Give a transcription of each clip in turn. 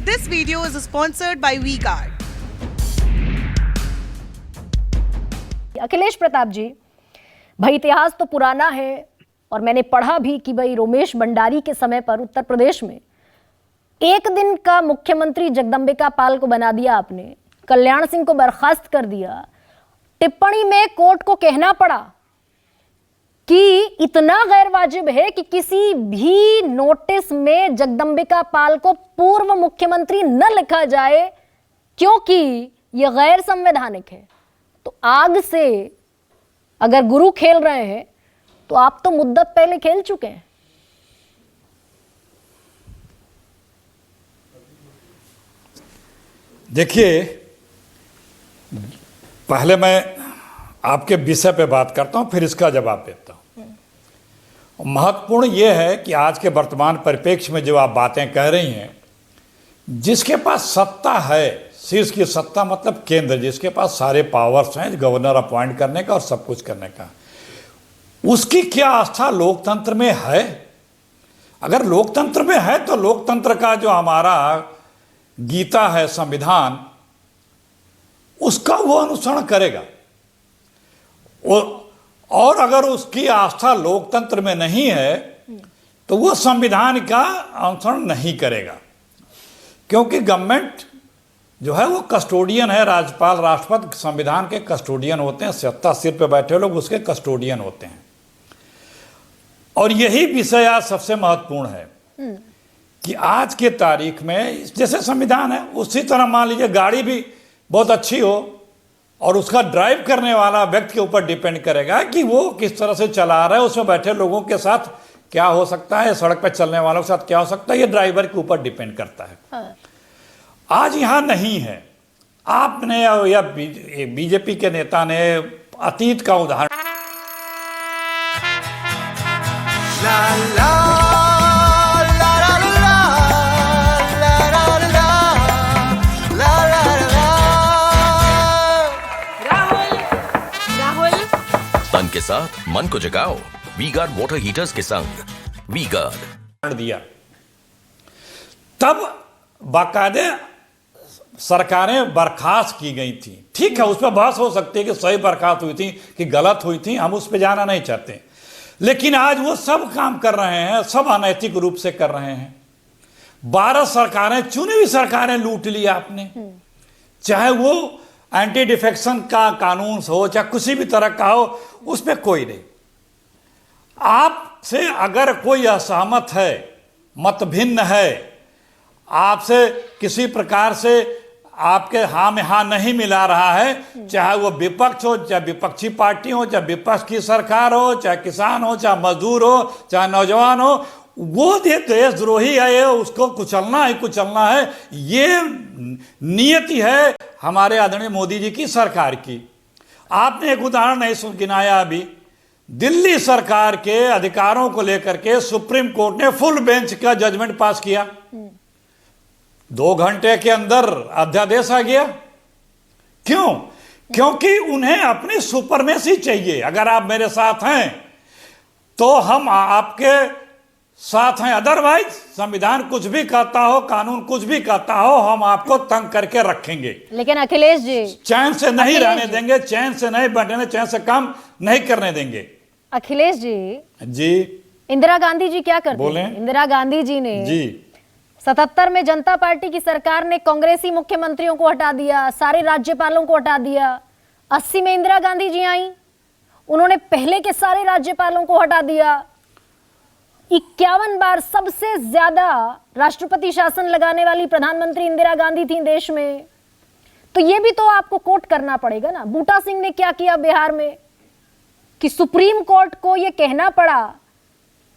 This video is sponsored by V-Guard. Akhilesh Pratap जी, भाई इतिहास तो पुराना है और मैंने पढ़ा भी कि भाई रोमेश भंडारी के समय पर उत्तर प्रदेश में एक दिन का मुख्यमंत्री जगदंबिका पाल को बना दिया आपने, कल्याण सिंह को बर्खास्त कर दिया। टिप्पणी में कोर्ट को कहना पड़ा कि इतना गैर वाजिब है कि किसी भी नोटिस में जगदंबिका पाल को पूर्व मुख्यमंत्री न लिखा जाए क्योंकि यह गैर संवैधानिक है। तो आग से अगर गुरु खेल रहे हैं तो आप तो मुद्दत पहले खेल चुके हैं। देखिए, पहले मैं आपके विषय पे बात करता हूं, फिर इसका जवाब देता हूं। महत्वपूर्ण यह है कि आज के वर्तमान परिप्रेक्ष्य में जो आप बातें कह रही हैं, जिसके पास सत्ता है, शीर्ष की सत्ता मतलब केंद्र, जिसके पास सारे पावर्स हैं गवर्नर अपॉइंट करने का और सब कुछ करने का, उसकी क्या आस्था लोकतंत्र में है? अगर लोकतंत्र में है तो लोकतंत्र का जो हमारा गीता है, संविधान, उसका वो अनुसरण करेगा। और अगर उसकी आस्था लोकतंत्र में नहीं है तो वो संविधान का अनुसरण नहीं करेगा, क्योंकि गवर्नमेंट जो है वो कस्टोडियन है। राज्यपाल, राष्ट्रपति संविधान के कस्टोडियन होते हैं, सत्ता सिर पे बैठे लोग उसके कस्टोडियन होते हैं। और यही विषय आज सबसे महत्वपूर्ण है कि आज के तारीख में जैसे संविधान है उसी तरह मान लीजिए गाड़ी भी बहुत अच्छी हो और उसका ड्राइव करने वाला व्यक्ति के ऊपर डिपेंड करेगा कि वो किस तरह से चला रहा है, उसमें बैठे लोगों के साथ क्या हो सकता है, सड़क पर चलने वालों के साथ क्या हो सकता है, ये ड्राइवर के ऊपर डिपेंड करता है। हाँ। आज यहाँ नहीं है। आपने या बीजेपी के नेता ने अतीत का उदाहरण तन के साथ मन को जगाओ वी-गार्ड वाटर हीटर्स के संग वी-गार्ड दिया। तब बाकायदे सरकारें बर्खास्त की गई थी। ठीक है, उस पर बहस हो सकती है कि सही बर्खास्त हुई थी कि गलत हुई थी, हम उस पर जाना नहीं चाहते। लेकिन आज वो सब काम कर रहे हैं, सब अनैतिक रूप से कर रहे हैं। 12 सरकारें, चुनी हुई सरकारें लूट ली आपने, चाहे वो एंटी डिफेक्शन का कानून हो चाहे किसी भी तरह का हो, उस पर कोई नहीं। आपसे अगर कोई असहमत है, मत भिन्न है, आपसे किसी प्रकार से आपके हाँ में हाँ नहीं मिला रहा है, चाहे वो विपक्ष हो, चाहे विपक्षी पार्टी हो, चाहे विपक्ष की सरकार हो, चाहे किसान हो, चाहे मजदूर हो, चाहे नौजवान हो, वो देशद्रोही है, ये उसको कुचलना है। ये नियति है हमारे आदरणीय मोदी जी की सरकार की। आपने एक उदाहरण नहीं गिनाया अभी, दिल्ली सरकार के अधिकारों को लेकर के सुप्रीम कोर्ट ने फुल बेंच का जजमेंट पास किया। 2 घंटे के अंदर अध्यादेश आ गया। क्यों? क्योंकि उन्हें अपनी सुपरमेसी चाहिए। अगर आप मेरे साथ हैं तो हम आपके साथ हैं, अदरवाइज संविधान कुछ भी कहता हो, कानून कुछ भी कहता हो, हम आपको तंग करके रखेंगे। लेकिन अखिलेश जी, चैन से नहीं रहने देंगे, चैन से नहीं बैठने, चैन से काम नहीं करने देंगे। अखिलेश जी, इंदिरा गांधी जी क्या करते हैं? इंदिरा गांधी जी ने 77 में जनता पार्टी की सरकार ने कांग्रेसी मुख्यमंत्रियों को हटा दिया, सारे राज्यपालों को हटा दिया। 80 में इंदिरा गांधी जी आई, उन्होंने पहले के सारे राज्यपालों को हटा दिया। 51 बार सबसे ज्यादा राष्ट्रपति शासन लगाने वाली प्रधानमंत्री इंदिरा गांधी थी देश में। तो ये भी तो आपको कोट करना पड़ेगा ना। बूटा सिंह ने क्या किया बिहार में कि सुप्रीम कोर्ट को यह कहना पड़ा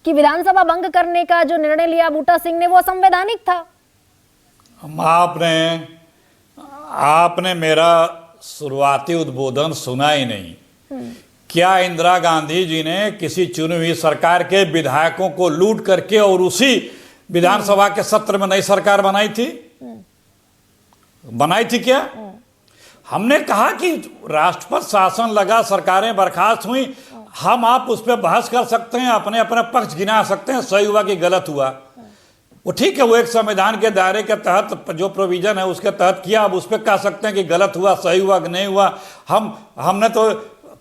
कि विधानसभा भंग करने का जो निर्णय लिया बूटा सिंह ने वो असंवैधानिक था। आपने मेरा शुरुआती उद्बोधन सुना ही नहीं। क्या इंदिरा गांधी जी ने किसी चुनी हुई सरकार के विधायकों को लूट करके और उसी विधानसभा के सत्र में नई सरकार बनाई थी? बनाई थी क्या? हमने कहा कि राष्ट्रपति शासन लगा, सरकारें बर्खास्त हुई, हम आप उस पर बहस कर सकते हैं, अपने अपना पक्ष गिना सकते हैं, सही हुआ कि गलत हुआ। वो ठीक है, वो एक संविधान के दायरे के तहत जो प्रोविजन है उसके तहत किया। अब उस पर कह सकते हैं कि गलत हुआ, सही हुआ कि नहीं हुआ। हमने तो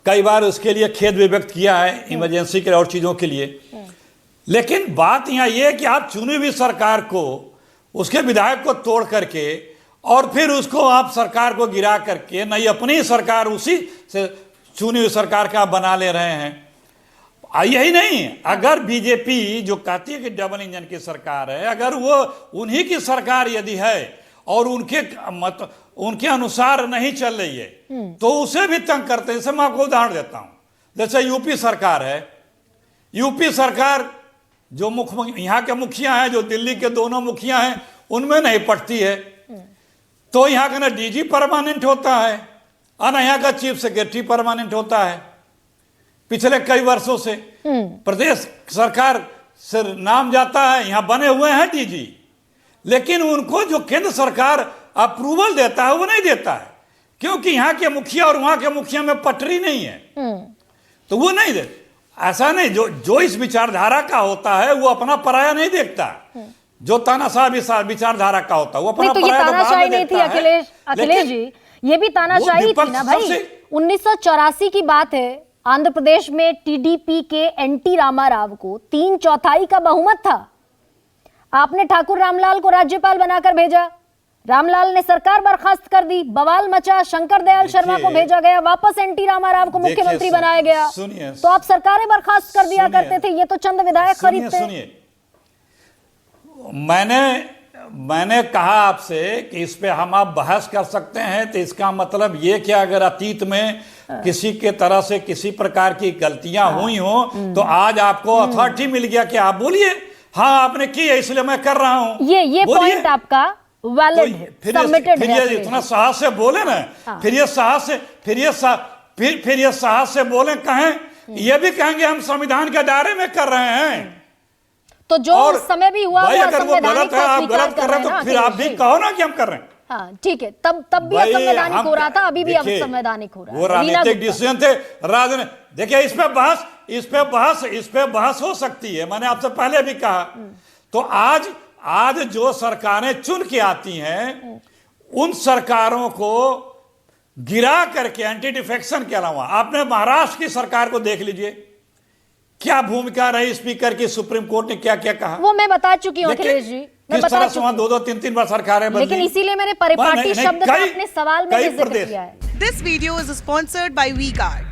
कई बार उसके लिए खेद भी व्यक्त किया है, इमरजेंसी के और चीज़ों के लिए। लेकिन बात यहाँ ये है कि आप चुनी हुई सरकार को, उसके विधायक को तोड़ करके और फिर उसको आप सरकार को गिरा करके नई अपनी सरकार उसी से चुनी हुई सरकार का बना ले रहे हैं। यही नहीं, अगर बीजेपी जो कहती है कि डबल इंजन की सरकार है, अगर वो उन्हीं की सरकार यदि है और उनके अनुसार नहीं चल रही है तो उसे भी तंग करते हैं। जैसे मैं आपको उदाहरण देता हूं, जैसे यूपी सरकार है, यूपी सरकार जो यहाँ के मुखिया हैं, जो दिल्ली के दोनों मुखिया हैं, उनमें नहीं पटती है, तो यहाँ का ना डीजी परमानेंट होता है और ना यहाँ का चीफ सेक्रेटरी परमानेंट होता है। पिछले कई वर्षों से प्रदेश सरकार से नाम जाता है, यहाँ बने हुए हैं डीजी, लेकिन उनको जो केंद्र सरकार अप्रूवल देता है वो नहीं देता है, क्योंकि यहाँ के मुखिया और वहां के मुखिया में पटरी नहीं है, तो वो नहीं दे। ऐसा नहीं, जो इस विचारधारा का होता है वो अपना पराया नहीं देखता। जो तानाशाह विचारधारा का होता है वो अपना तो ये तानाशाही नहीं थी अखिलेश जी, ये भी तानाशाही थी ना भाई। 1984 की बात है, आंध्र प्रदेश में टीडीपी के एनटी रामाराव को 3/4 का बहुमत था। आपने ठाकुर रामलाल को राज्यपाल बनाकर भेजा, रामलाल ने सरकार बर्खास्त कर दी, बवाल मचा, शंकर दयाल शर्मा को भेजा गया, वापस एनटी रामाराव को मुख्यमंत्री बनाया गया। तो आप सरकारें बर्खास्त कर दिया करते थे, ये तो चंद विधायक खरीदते। मैंने कहा आपसे कि इस पे हम आप बहस कर सकते हैं, तो इसका मतलब ये कि अगर अतीत में किसी के तरह से किसी प्रकार की गलतियां हुई हो तो आज आपको अथॉरिटी मिल गया कि आप बोलिए हाँ आपने की है इसलिए मैं कर रहा हूं। ये पॉइंट आपका वैलिड है, सबमिटेड है। फिर इतना साहस से बोले ना, फिर ये साहस से बोले, कहें ये भी कहेंगे हम संविधान के दायरे में कर रहे हैं। तो जो उस समय भी हुआ, अगर वो गलत है, आप गलत कर रहे हैं तो फिर आप भी कहो ना कि हम कर रहे हैं। हाँ ठीक है, तब भी असंवैधानिक हो रहा था, अभी भी असंवैधानिक हो रहा है। वो राजनीतिक डिसीजन थे, देखिए इस पे बहस हो सकती है, मैंने आपसे पहले भी कहा। तो आज जो सरकारें चुन के आती हैं उन सरकारों को गिरा करके एंटी डिफेक्शन के अलावा आपने महाराष्ट्र की सरकार को देख लीजिए, क्या भूमिका रही स्पीकर की, सुप्रीम कोर्ट ने क्या क्या कहा, वो मैं बता चुकी हूं अखिलेश जी। किस तरह से वहां 2-3 बार सरकारें बदली। लेकिन इसीलिए मैंने परिपाटी शब्द का अपने सवाल में जिक्र किया है। This video is sponsored by V-Guard.